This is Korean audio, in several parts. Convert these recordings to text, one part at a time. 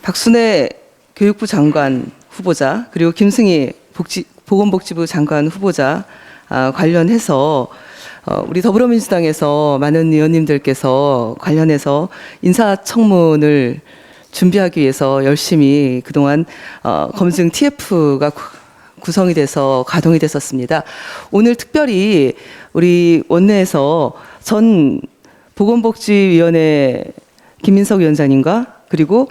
박순애 교육부 장관 후보자 그리고 김승희 보건복지부 장관 후보자 관련해서 우리 더불어민주당에서 많은 의원님들께서 관련해서 인사청문을 준비하기 위해서 열심히 그동안 검증 TF가 구성이 돼서 가동이 됐었습니다. 오늘 특별히 우리 원내에서 전 보건복지위원회 김민석 위원장님과 그리고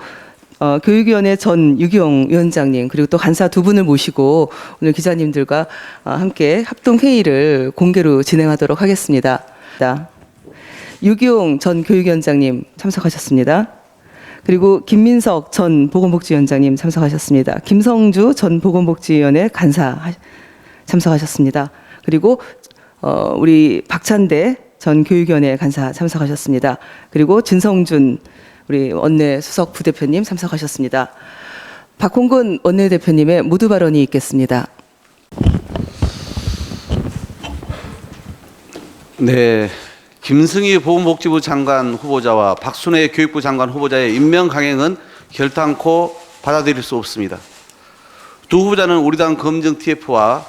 교육위원회 전 유기용 위원장님 그리고 또 간사 두 분을 모시고 오늘 기자님들과 함께 합동회의를 공개로 진행하도록 하겠습니다. 유기용 전 교육위원장님 참석하셨습니다. 그리고 김민석 전 보건복지위원장님 참석하셨습니다. 김성주 전 보건복지위원회 간사 참석하셨습니다. 그리고 우리 박찬대 전 교육위원회 간사 참석하셨습니다. 그리고 진성준 우리 원내 수석 부대표님 참석하셨습니다. 박홍근 원내대표님의 모두 발언이 있겠습니다. 네, 김승희 보건복지부 장관 후보자와 박순애 교육부 장관 후보자의 임명 강행은 결단코 받아들일 수 없습니다. 두 후보자는 우리 당 검증 TF와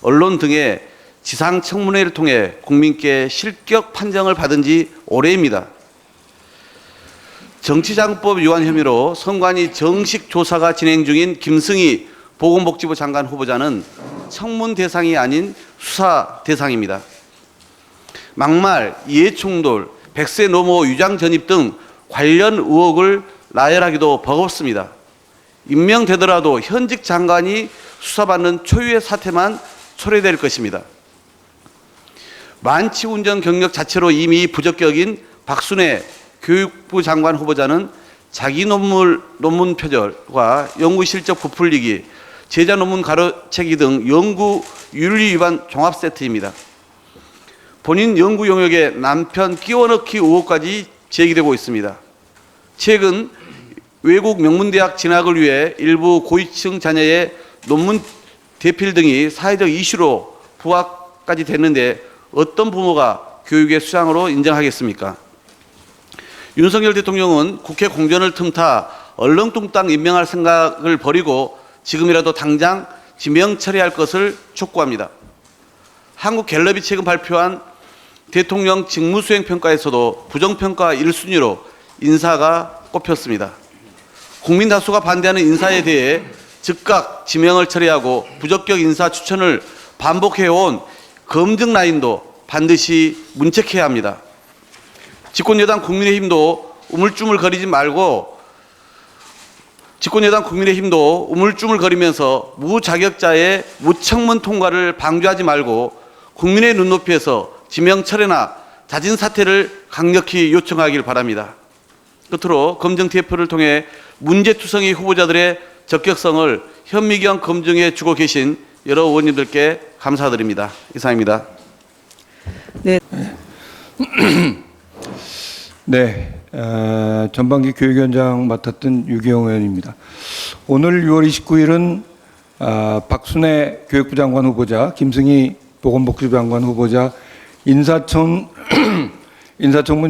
언론 등의 지상 청문회를 통해 국민께 실격 판정을 받은 지 오래입니다. 정치자금법 위반 혐의로 선관위 정식 조사가 진행 중인 김승희 보건복지부 장관 후보자는 청문 대상이 아닌 수사 대상입니다. 막말, 이해충돌, 100세 노모 위장 전입 등 관련 의혹을 나열하기도 버겁습니다. 임명되더라도 현직 장관이 수사받는 초유의 사태만 초래될 것입니다. 만취 운전 경력 자체로 이미 부적격인 박순애 교육부 장관 후보자는 자기 논문 표절과 연구 실적 부풀리기, 제자 논문 가로채기 등 연구 윤리 위반 종합 세트입니다. 본인 연구 영역에 남편 끼워넣기 의혹까지 제기되고 있습니다. 최근 외국 명문대학 진학을 위해 일부 고위층 자녀의 논문 대필 등이 사회적 이슈로 부각까지 됐는데 어떤 부모가 교육의 수장으로 인정하겠습니까? 윤석열 대통령은 국회 공전을 틈타 얼렁뚱땅 임명할 생각을 버리고 지금이라도 당장 지명 처리할 것을 촉구합니다. 한국갤럽이 최근 발표한 대통령 직무수행평가에서도 부정평가 1순위로 인사가 꼽혔습니다. 국민 다수가 반대하는 인사에 대해 즉각 지명을 처리하고 부적격 인사 추천을 반복해온 검증 라인도 반드시 문책해야 합니다. 집권여당 국민의힘도 우물쭈물거리지 말고 우물쭈물거리면서 무자격자의 무청문 통과를 방조하지 말고 국민의 눈높이에서 지명 철회나 자진 사퇴를 강력히 요청하길 바랍니다. 끝으로 검증 TF를 통해 문제투성이 후보자들의 적격성을 현미경 검증해 주고 계신 여러 의원님들께 감사드립니다. 이상입니다. 네. 네, 전반기 교육위원장 맡았던 유기용 의원입니다. 오늘 6월 29일은 박순애 교육부 장관 후보자, 김승희 보건복지부 장관 후보자 인사청문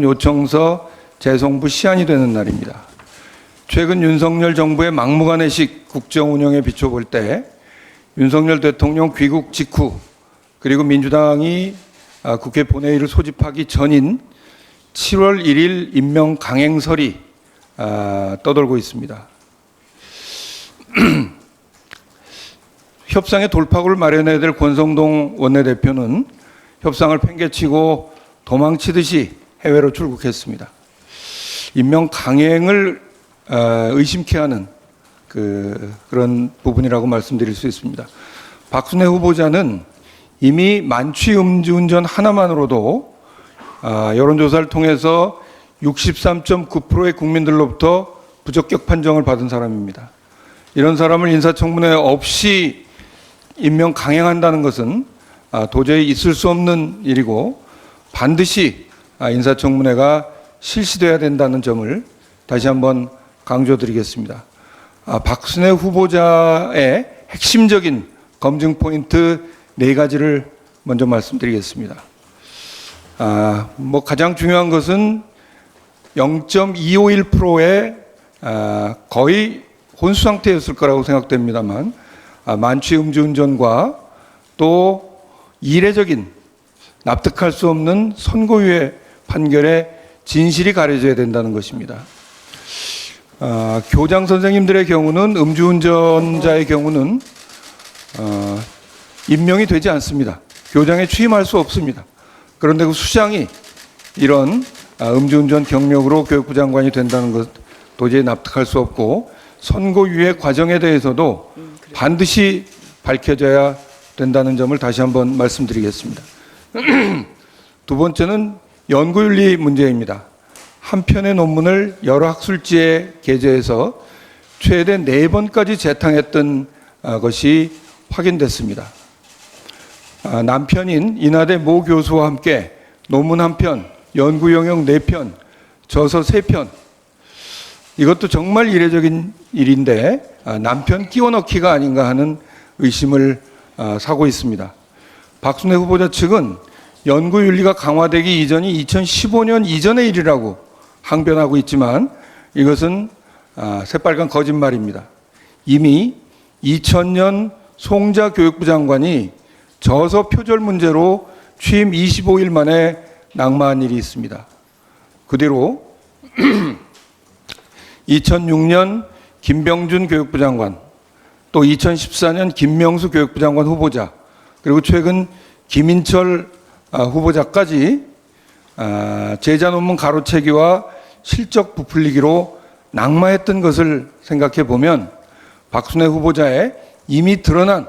요청서 재송부 시한이 되는 날입니다. 최근 윤석열 정부의 막무가내식 국정 운영에 비춰볼 때 윤석열 대통령 귀국 직후 그리고 민주당이 국회 본회의를 소집하기 전인 7월 1일 임명 강행설이 떠돌고 있습니다. 협상의 돌파구를 마련해야 될 권성동 원내대표는 협상을 팽개치고 도망치듯이 해외로 출국했습니다. 임명 강행을 의심케 하는 그런 부분이라고 말씀드릴 수 있습니다. 박순애 후보자는 이미 만취 음주운전 하나만으로도 여론조사를 통해서 63.9%의 국민들로부터 부적격 판정을 받은 사람입니다. 이런 사람을 인사청문회 없이 임명 강행한다는 것은 도저히 있을 수 없는 일이고 반드시 인사청문회가 실시돼야 된다는 점을 다시 한번 강조드리겠습니다. 박순애 후보자의 핵심적인 검증 포인트 4가지를 먼저 말씀드리겠습니다. 가장 중요한 것은 0.251%의 거의 혼수 상태였을 거라고 생각됩니다만 만취 음주운전과 또 이례적인 납득할 수 없는 선고유예 판결의 진실이 가려져야 된다는 것입니다. 교장 선생님들의 경우는 음주운전자의 경우는 임명이 되지 않습니다. 교장에 취임할 수 없습니다. 그런데 그 수장이 이런 음주운전 경력으로 교육부 장관이 된다는 것 도저히 납득할 수 없고 선고유예 과정에 대해서도 반드시 밝혀져야 된다는 점을 다시 한번 말씀드리겠습니다. 두 번째는 연구윤리 문제입니다. 한 편의 논문을 여러 학술지에 게재해서 최대 4번까지 재탕했던 것이 확인됐습니다. 남편인 인하대 모 교수와 함께 논문 1편, 연구 영역 4편, 저서 3편. 이것도 정말 이례적인 일인데 남편 끼워 넣기가 아닌가 하는 의심을 사고 있습니다. 박순애 후보자 측은 연구윤리가 강화되기 이전이 2015년 이전의 일이라고 항변하고 있지만 이것은 새빨간 거짓말입니다. 이미 2000년 송자 교육부 장관이 저서 표절 문제로 취임 25일 만에 낙마한 일이 있습니다. 그 뒤로 2006년 김병준 교육부 장관, 또 2014년 김명수 교육부 장관 후보자, 그리고 최근 김인철 후보자까지 제자 논문 가로채기와 실적 부풀리기로 낙마했던 것을 생각해 보면 박순애 후보자의 이미 드러난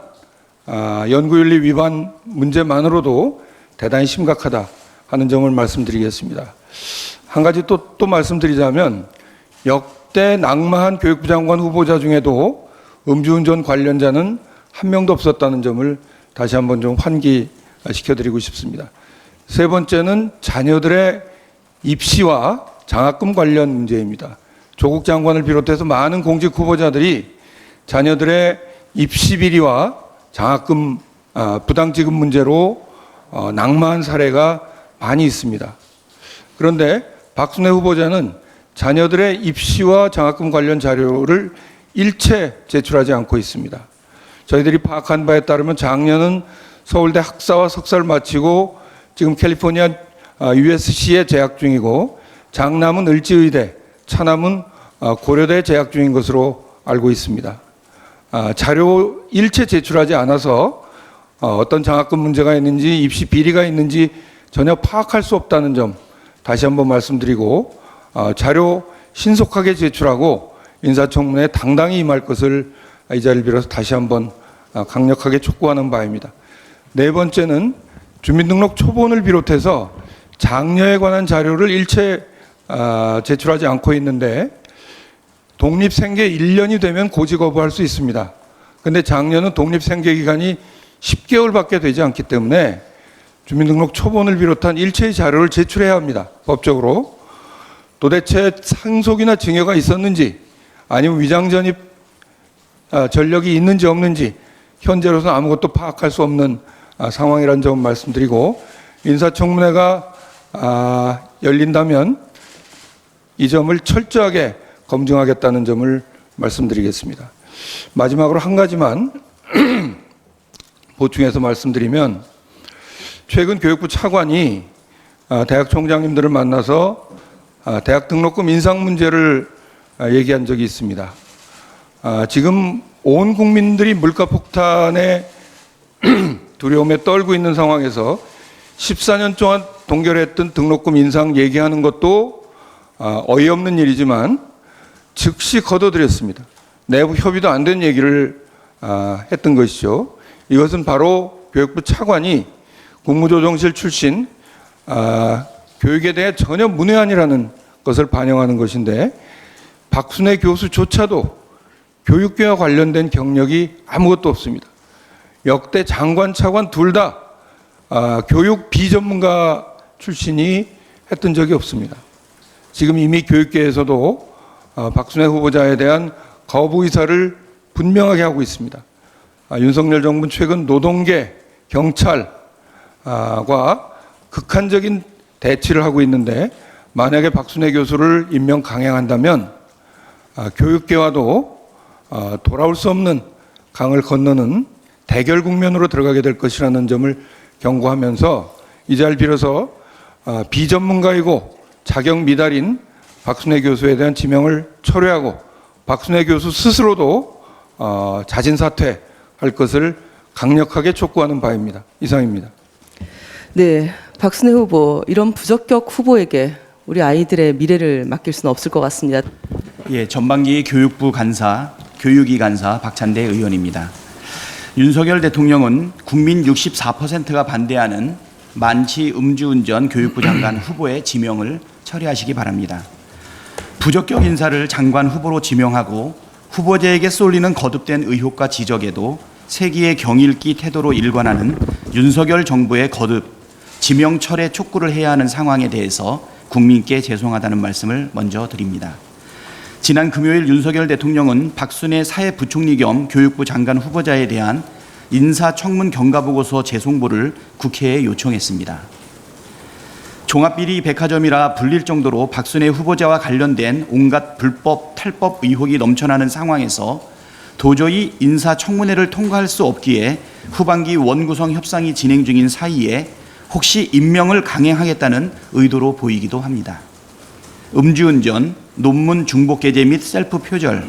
연구윤리 위반 문제만으로도 대단히 심각하다 하는 점을 말씀드리겠습니다. 한 가지 또 말씀드리자면 역대 낙마한 교육부 장관 후보자 중에도 음주운전 관련자는 한 명도 없었다는 점을 다시 한번 좀 환기시켜드리고 싶습니다. 세 번째는 자녀들의 입시와 장학금 관련 문제입니다. 조국 장관을 비롯해서 많은 공직 후보자들이 자녀들의 입시 비리와 장학금 부당 지급 문제로 낙마한 사례가 많이 있습니다. 그런데 박순애 후보자는 자녀들의 입시와 장학금 관련 자료를 일체 제출하지 않고 있습니다. 저희들이 파악한 바에 따르면 장녀는 서울대 학사와 석사를 마치고 지금 캘리포니아 USC에 재학 중이고 장남은 을지의대, 차남은 고려대에 재학 중인 것으로 알고 있습니다. 자료 일체 제출하지 않아서 어떤 장학금 문제가 있는지 입시 비리가 있는지 전혀 파악할 수 없다는 점 다시 한번 말씀드리고 자료 신속하게 제출하고 인사청문회에 당당히 임할 것을 이 자리를 빌어서 다시 한번 강력하게 촉구하는 바입니다. 네 번째는 주민등록 초본을 비롯해서 장녀에 관한 자료를 일체 제출하지 않고 있는데 독립생계 1년이 되면 고지 거부할 수 있습니다. 그런데 장녀는 독립생계 기간이 10개월밖에 되지 않기 때문에 주민등록 초본을 비롯한 일체의 자료를 제출해야 합니다. 법적으로. 도대체 상속이나 증여가 있었는지 아니면 위장전입 전력이 있는지 없는지 현재로서는 아무것도 파악할 수 없는 상황이라는 점을 말씀드리고 인사청문회가 열린다면 이 점을 철저하게 검증하겠다는 점을 말씀드리겠습니다. 마지막으로 한 가지만 보충해서 말씀드리면 최근 교육부 차관이 대학 총장님들을 만나서 대학 등록금 인상 문제를 얘기한 적이 있습니다. 지금 온 국민들이 물가 폭탄에 두려움에 떨고 있는 상황에서 14년 동안 동결했던 등록금 인상 얘기하는 것도 어이없는 일이지만 즉시 거둬들였습니다. 내부 협의도 안 된 얘기를 했던 것이죠. 이것은 바로 교육부 차관이 국무조정실 출신 교육에 대해 전혀 문외한이라는 것을 반영하는 것인데 박순애 교수조차도 교육계와 관련된 경력이 아무것도 없습니다. 역대 장관, 차관 둘 다 교육 비전문가 출신이 했던 적이 없습니다. 지금 이미 교육계에서도 박순애 후보자에 대한 거부 의사를 분명하게 하고 있습니다. 윤석열 정부는 최근 노동계, 경찰과 극한적인 대치를 하고 있는데 만약에 박순애 교수를 임명 강행한다면 교육계와도 돌아올 수 없는 강을 건너는 대결 국면으로 들어가게 될 것이라는 점을 경고하면서 이 자리를 빌어서 비전문가이고 자격 미달인 박순애 교수에 대한 지명을 철회하고 박순애 교수 스스로도 자진 사퇴할 것을 강력하게 촉구하는 바입니다. 이상입니다. 네, 박순애 후보, 이런 부적격 후보에게 우리 아이들의 미래를 맡길 수는 없을 것 같습니다. 예, 전반기 교육부 간사, 교육위 간사 박찬대 의원입니다. 윤석열 대통령은 국민 64%가 반대하는 만취 음주운전 교육부 장관 후보의 지명을 처리하시기 바랍니다. 부적격 인사를 장관 후보로 지명하고 후보자에게 쏠리는 거듭된 의혹과 지적에도 세기의 경일기 태도로 일관하는 윤석열 정부의 거듭 지명 철회 촉구를 해야 하는 상황에 대해서 국민께 죄송하다는 말씀을 먼저 드립니다. 지난 금요일 윤석열 대통령은 박순애 사회부총리 겸 교육부 장관 후보자에 대한 인사청문 경과보고서 재송보를 국회에 요청했습니다. 종합비리 백화점이라 불릴 정도로 박순애 후보자와 관련된 온갖 불법, 탈법 의혹이 넘쳐나는 상황에서 도저히 인사청문회를 통과할 수 없기에 후반기 원구성 협상이 진행 중인 사이에 혹시 임명을 강행하겠다는 의도로 보이기도 합니다. 음주운전, 논문 중복 게재 및 셀프 표절,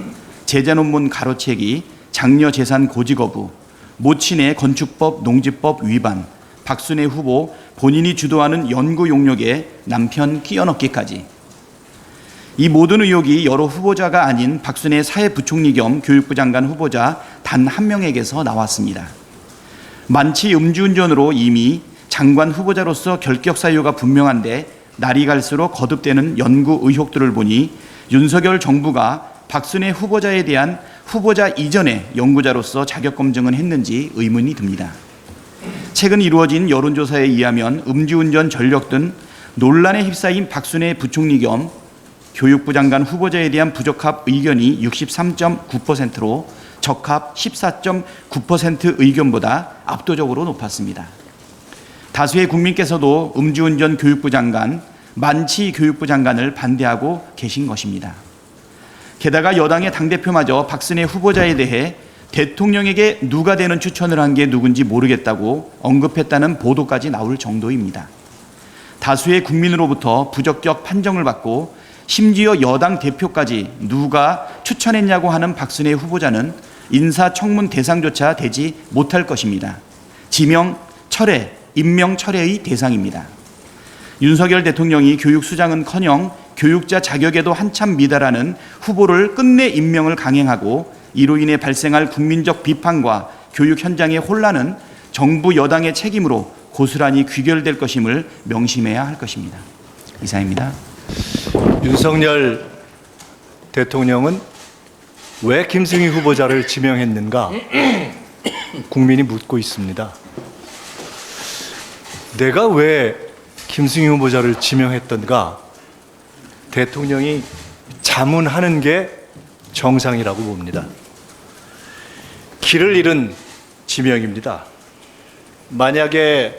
제자 논문 가로채기, 장려 재산 고지 거부, 모친의 건축법, 농지법 위반, 박순애 후보 본인이 주도하는 연구 용역에 남편 끼어넣기까지. 이 모든 의혹이 여러 후보자가 아닌 박순애 사회부총리 겸 교육부 장관 후보자 단 한 명에게서 나왔습니다. 만취 음주운전으로 이미 장관 후보자로서 결격 사유가 분명한데 날이 갈수록 거듭되는 연구 의혹들을 보니 윤석열 정부가 박순애 후보자에 대한 후보자 이전의 연구자로서 자격 검증은 했는지 의문이 듭니다. 최근 이루어진 여론조사에 의하면 음주운전 전력 등 논란에 휩싸인 박순애 부총리 겸 교육부 장관 후보자에 대한 부적합 의견이 63.9%로 적합 14.9% 의견보다 압도적으로 높았습니다. 다수의 국민께서도 음주운전 교육부 장관, 만취 교육부 장관을 반대하고 계신 것입니다. 게다가 여당의 당대표마저 박순애 후보자에 대해 대통령에게 누가 되는 추천을 한 게 누군지 모르겠다고 언급했다는 보도까지 나올 정도입니다. 다수의 국민으로부터 부적격 판정을 받고 심지어 여당 대표까지 누가 추천했냐고 하는 박순애 후보자는 인사청문 대상조차 되지 못할 것입니다. 지명, 철회, 임명 철회의 대상입니다. 윤석열 대통령이 교육수장은커녕 교육자 자격에도 한참 미달하는 후보를 끝내 임명을 강행하고 이로 인해 발생할 국민적 비판과 교육 현장의 혼란은 정부 여당의 책임으로 고스란히 귀결될 것임을 명심해야 할 것입니다. 이상입니다. 윤석열 대통령은 왜 김승희 후보자를 지명했는가 국민이 묻고 있습니다. 내가 왜 김승희 후보자를 지명했던가 대통령이 자문하는 게 정상이라고 봅니다. 길을 잃은 지명입니다. 만약에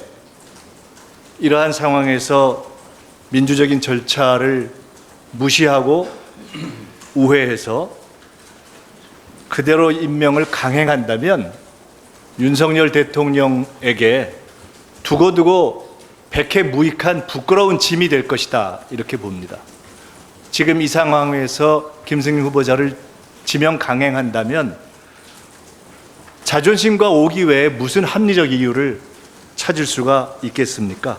이러한 상황에서 민주적인 절차를 무시하고 우회해서 그대로 임명을 강행한다면 윤석열 대통령에게 두고두고 백해무익한 부끄러운 짐이 될 것이다 이렇게 봅니다. 지금 이 상황에서 김승희 후보자를 지명 강행한다면 자존심과 오기 외에 무슨 합리적 이유를 찾을 수가 있겠습니까?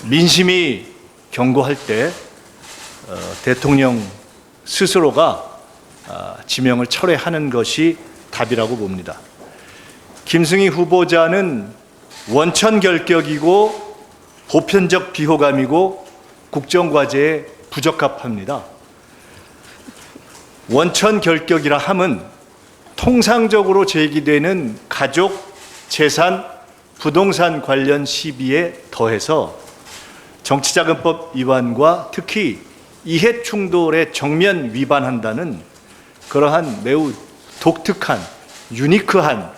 민심이 경고할 때 대통령 스스로가 지명을 철회하는 것이 답이라고 봅니다. 김승희 후보자는 원천 결격이고 보편적 비호감이고 국정과제에 부적합합니다. 원천 결격이라 함은 통상적으로 제기되는 가족, 재산, 부동산 관련 시비에 더해서 정치자금법 위반과 특히 이해 충돌에 정면 위반한다는 그러한 매우 독특한, 유니크한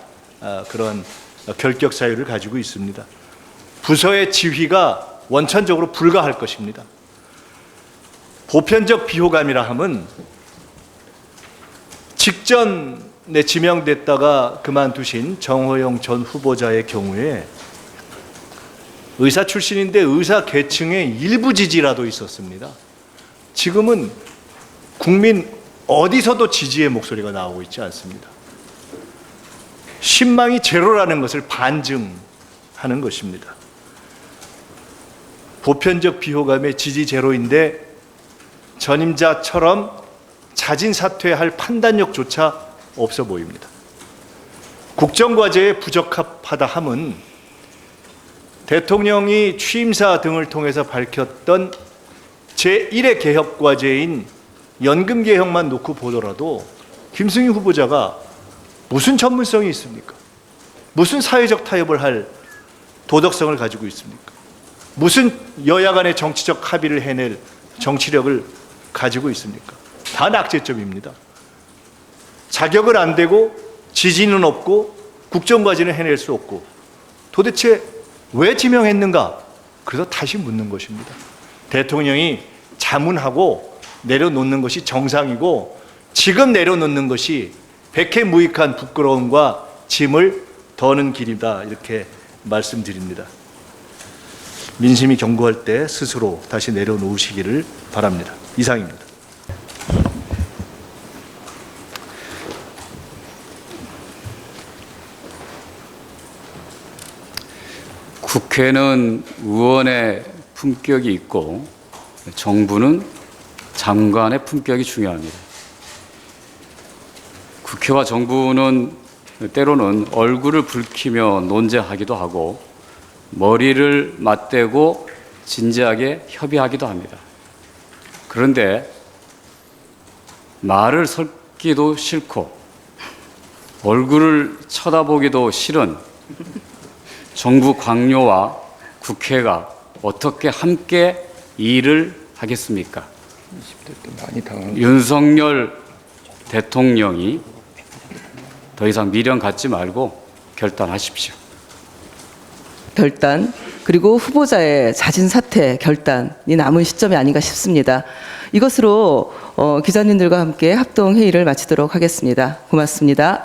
그런 결격 사유를 가지고 있습니다. 부서의 지휘가 원천적으로 불가할 것입니다. 보편적 비호감이라 함은 직전에 지명됐다가 그만두신 정호영 전 후보자의 경우에 의사 출신인데 의사 계층의 일부 지지라도 있었습니다. 지금은 국민 어디서도 지지의 목소리가 나오고 있지 않습니다. 신망이 제로라는 것을 반증하는 것입니다. 보편적 비호감의 지지 제로인데 전임자처럼 자진 사퇴할 판단력조차 없어 보입니다. 국정과제에 부적합하다 함은 대통령이 취임사 등을 통해서 밝혔던 제1의 개혁과제인 연금개혁만 놓고 보더라도 김승희 후보자가 무슨 전문성이 있습니까? 무슨 사회적 타협을 할 도덕성을 가지고 있습니까? 무슨 여야 간의 정치적 합의를 해낼 정치력을 가지고 있습니까? 다 낙제점입니다. 자격은 안 되고 지지는 없고 국정과제는 해낼 수 없고 도대체 왜 지명했는가? 그래서 다시 묻는 것입니다. 대통령이 자문하고 내려놓는 것이 정상이고 지금 내려놓는 것이 백해무익한 부끄러움과 짐을 더는 길이다, 이렇게 말씀드립니다. 민심이 경고할 때 스스로 다시 내려놓으시기를 바랍니다. 이상입니다. 국회는 의원의 품격이 있고 정부는 장관의 품격이 중요합니다. 국회와 정부는 때로는 얼굴을 붉히며 논쟁하기도 하고 머리를 맞대고 진지하게 협의하기도 합니다. 그런데 말을 섞기도 싫고 얼굴을 쳐다보기도 싫은 정부 관료와 국회가 어떻게 함께 일을 하겠습니까? 윤석열 대통령이 더 이상 미련 갖지 말고 결단하십시오. 결단, 그리고 후보자의 자진 사퇴 결단이 남은 시점이 아닌가 싶습니다. 이것으로 기자님들과 함께 합동 회의를 마치도록 하겠습니다. 고맙습니다.